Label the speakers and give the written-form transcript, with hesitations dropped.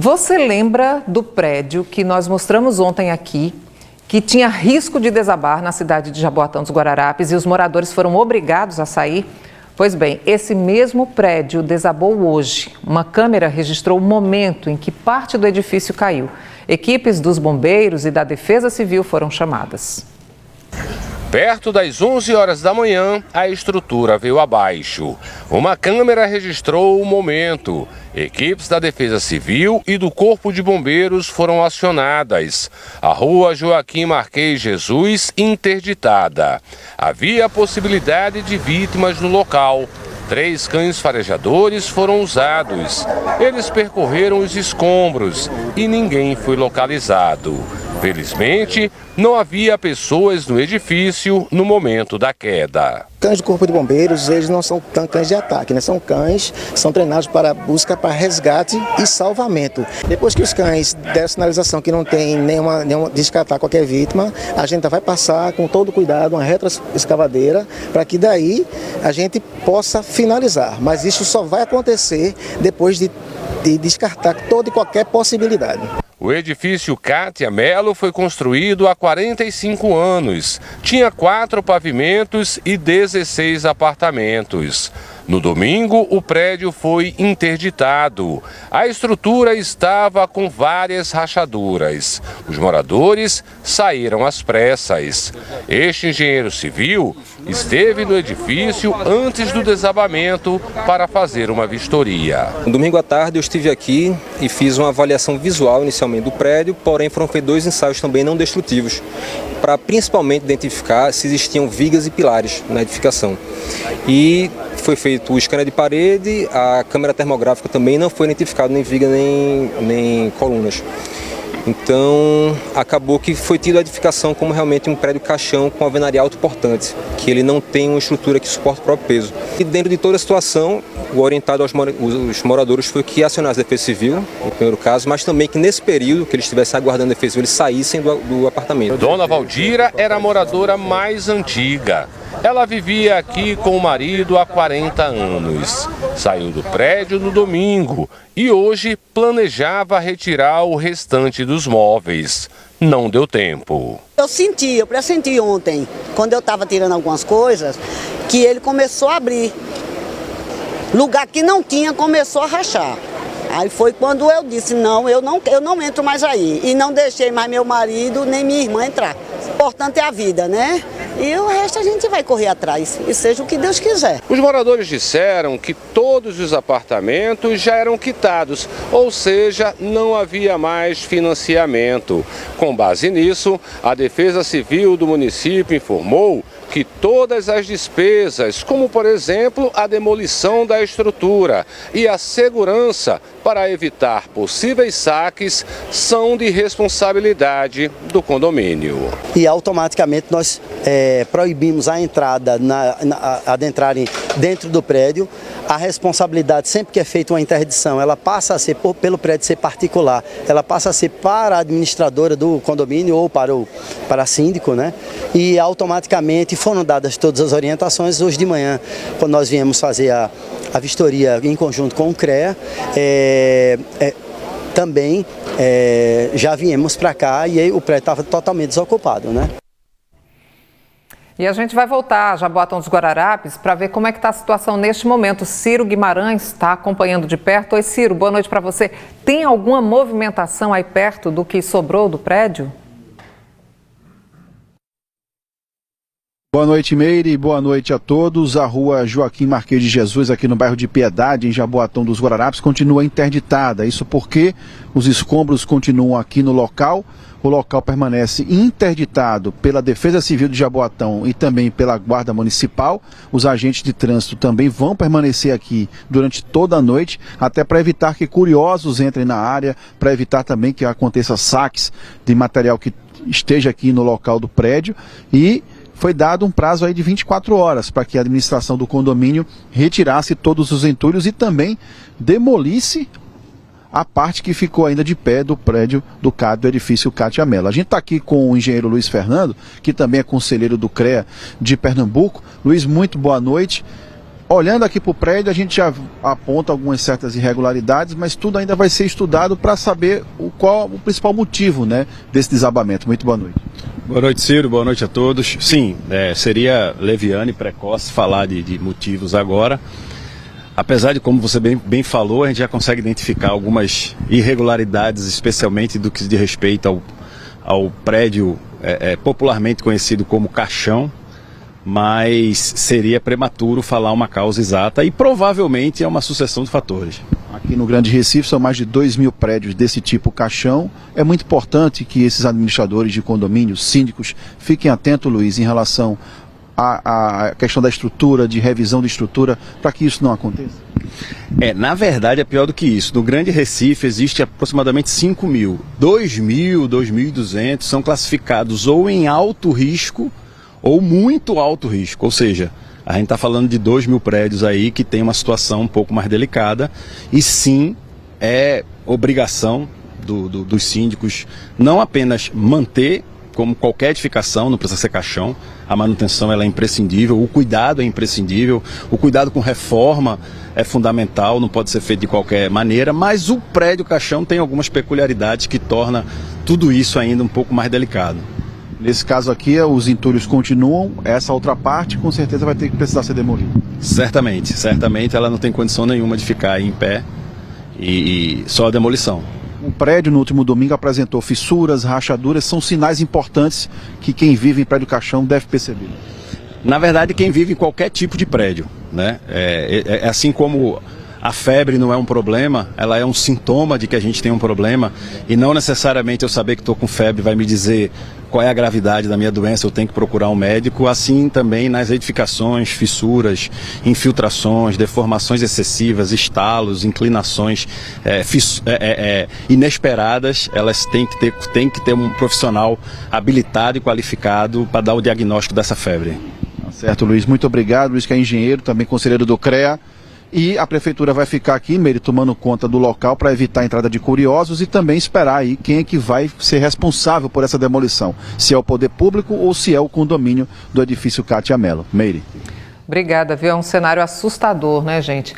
Speaker 1: Você lembra do prédio que nós mostramos ontem aqui, que tinha risco de desabar na cidade de Jaboatão dos Guararapes e os moradores foram obrigados a sair? Pois bem, esse mesmo prédio desabou hoje. Uma câmera registrou o momento em que parte do edifício caiu. Equipes dos bombeiros e da Defesa Civil foram chamadas.
Speaker 2: Perto das 11 horas da manhã, a estrutura veio abaixo. Uma câmera registrou o momento. Equipes da Defesa Civil e do Corpo de Bombeiros foram acionadas. A rua Joaquim Marquês Jesus interditada. Havia a possibilidade de vítimas no local. 3 cães farejadores foram usados. Eles percorreram os escombros e ninguém foi localizado. Felizmente, não havia pessoas no edifício no momento da queda.
Speaker 3: Cães do Corpo de Bombeiros, eles não são cães de ataque, né? São cães que são treinados para busca, para resgate e salvamento. Depois que os cães deram sinalização que não tem nenhuma descartar qualquer vítima, a gente vai passar com todo cuidado uma retroescavadeira para que daí a gente possa finalizar. Mas isso só vai acontecer depois de descartar toda e qualquer possibilidade.
Speaker 2: O edifício Kátia Mello foi construído há 45 anos. Tinha 4 pavimentos e 16 apartamentos. No domingo, o prédio foi interditado. A estrutura estava com várias rachaduras. Os moradores saíram às pressas. Este engenheiro civil esteve no edifício antes do desabamento para fazer uma vistoria.
Speaker 4: No domingo à tarde eu estive aqui e fiz uma avaliação visual inicialmente do prédio, porém foram feitos 2 ensaios também não destrutivos, para principalmente identificar se existiam vigas e pilares na edificação. E foi feito o scanner de parede, a câmera termográfica também não foi identificada nem viga nem colunas. Então, acabou que foi tido a edificação como realmente um prédio caixão com alvenaria autoportante, que ele não tem uma estrutura que suporte o próprio peso. E dentro de toda a situação, o orientado aos moradores foi que acionasse a Defesa Civil, no primeiro caso, mas também que nesse período que eles estivessem aguardando a Defesa Civil, eles saíssem do apartamento.
Speaker 2: Dona Valdira era a moradora mais antiga. Ela vivia aqui com o marido há 40 anos. Saiu do prédio no domingo e hoje planejava retirar o restante dos móveis. Não deu tempo.
Speaker 5: Eu pressenti ontem, quando eu estava tirando algumas coisas, que ele começou a abrir. Lugar que não tinha, começou a rachar. Aí foi quando eu disse, não, eu não entro mais aí. E não deixei mais meu marido nem minha irmã entrar. O importante é a vida, né? E o resto a gente vai correr atrás, e seja o que Deus quiser.
Speaker 2: Os moradores disseram que todos os apartamentos já eram quitados, ou seja, não havia mais financiamento. Com base nisso, a Defesa Civil do município informou que todas as despesas, como por exemplo a demolição da estrutura e a segurança para evitar possíveis saques, são de responsabilidade do condomínio.
Speaker 3: E automaticamente nós proibimos a entrada, adentrarem dentro do prédio. A responsabilidade, sempre que é feita uma interdição, ela passa a ser, pelo prédio ser particular, ela passa a ser para a administradora do condomínio ou para síndico, né? E automaticamente foram dadas todas as orientações. Hoje de manhã, quando nós viemos fazer a vistoria em conjunto com o CREA, também já viemos para cá e aí o prédio estava totalmente desocupado, né?
Speaker 1: E a gente vai voltar a Jaboatão dos Guararapes para ver como é que está a situação neste momento. Ciro Guimarães está acompanhando de perto. Oi, Ciro, boa noite para você. Tem alguma movimentação aí perto do que sobrou do prédio?
Speaker 6: Boa noite, Meire, boa noite a todos. A rua Joaquim Marquês de Jesus, aqui no bairro de Piedade, em Jaboatão dos Guararapes, continua interditada. Isso porque os escombros continuam aqui no local. O local permanece interditado pela Defesa Civil de Jaboatão e também pela Guarda Municipal. Os agentes de trânsito também vão permanecer aqui durante toda a noite, até para evitar que curiosos entrem na área, para evitar também que aconteça saques de material que esteja aqui no local do prédio. E foi dado um prazo aí de 24 horas para que a administração do condomínio retirasse todos os entulhos e também demolisse a parte que ficou ainda de pé do prédio do edifício Kátia Mello. A gente está aqui com o engenheiro Luiz Fernando, que também é conselheiro do CREA de Pernambuco. Luiz, muito boa noite. Olhando aqui para o prédio, a gente já aponta algumas certas irregularidades, mas tudo ainda vai ser estudado para saber qual o principal motivo, né, desse desabamento. Muito boa noite.
Speaker 7: Boa noite, Ciro. Boa noite a todos. Sim, seria leviano e precoce falar de motivos agora. Apesar de, como você bem falou, a gente já consegue identificar algumas irregularidades, especialmente do que diz respeito ao prédio popularmente conhecido como Caixão, mas seria prematuro falar uma causa exata e provavelmente é uma sucessão de fatores.
Speaker 6: Aqui no Grande Recife são mais de 2.000 prédios desse tipo Caixão. É muito importante que esses administradores de condomínios, síndicos, fiquem atentos, Luiz, em relação à questão da estrutura, de revisão de estrutura, para que isso não aconteça.
Speaker 7: Na verdade é pior do que isso. No Grande Recife existe aproximadamente 5.000. 2.000, 2.200 são classificados ou em alto risco ou muito alto risco, ou seja, a gente está falando de 2.000 prédios aí que tem uma situação um pouco mais delicada e sim é obrigação dos síndicos não apenas manter como qualquer edificação, não precisa ser caixão, a manutenção ela é imprescindível, o cuidado é imprescindível, o cuidado com reforma é fundamental, não pode ser feito de qualquer maneira, mas o prédio caixão tem algumas peculiaridades que torna tudo isso ainda um pouco mais delicado.
Speaker 6: Nesse caso aqui, os entulhos continuam, essa outra parte com certeza vai ter que precisar ser demolida.
Speaker 7: Certamente ela não tem condição nenhuma de ficar aí em pé e só a demolição.
Speaker 6: O prédio no último domingo apresentou fissuras, rachaduras, são sinais importantes que quem vive em prédio caixão deve perceber.
Speaker 7: Na verdade, quem vive em qualquer tipo de prédio, né? Assim como a febre não é um problema, ela é um sintoma de que a gente tem um problema e não necessariamente eu saber que estou com febre vai me dizer qual é a gravidade da minha doença, eu tenho que procurar um médico. Assim também nas edificações, fissuras, infiltrações, deformações excessivas, estalos, inclinações inesperadas, elas têm que ter um profissional habilitado e qualificado para dar o diagnóstico dessa febre.
Speaker 6: Tá certo, Luiz, muito obrigado. Luiz, que é engenheiro, também conselheiro do CREA. E a prefeitura vai ficar aqui, Meire, tomando conta do local para evitar a entrada de curiosos e também esperar aí quem é que vai ser responsável por essa demolição. Se é o poder público ou se é o condomínio do edifício Cátia Mello. Meire.
Speaker 1: Obrigada, viu? É um cenário assustador, né, gente?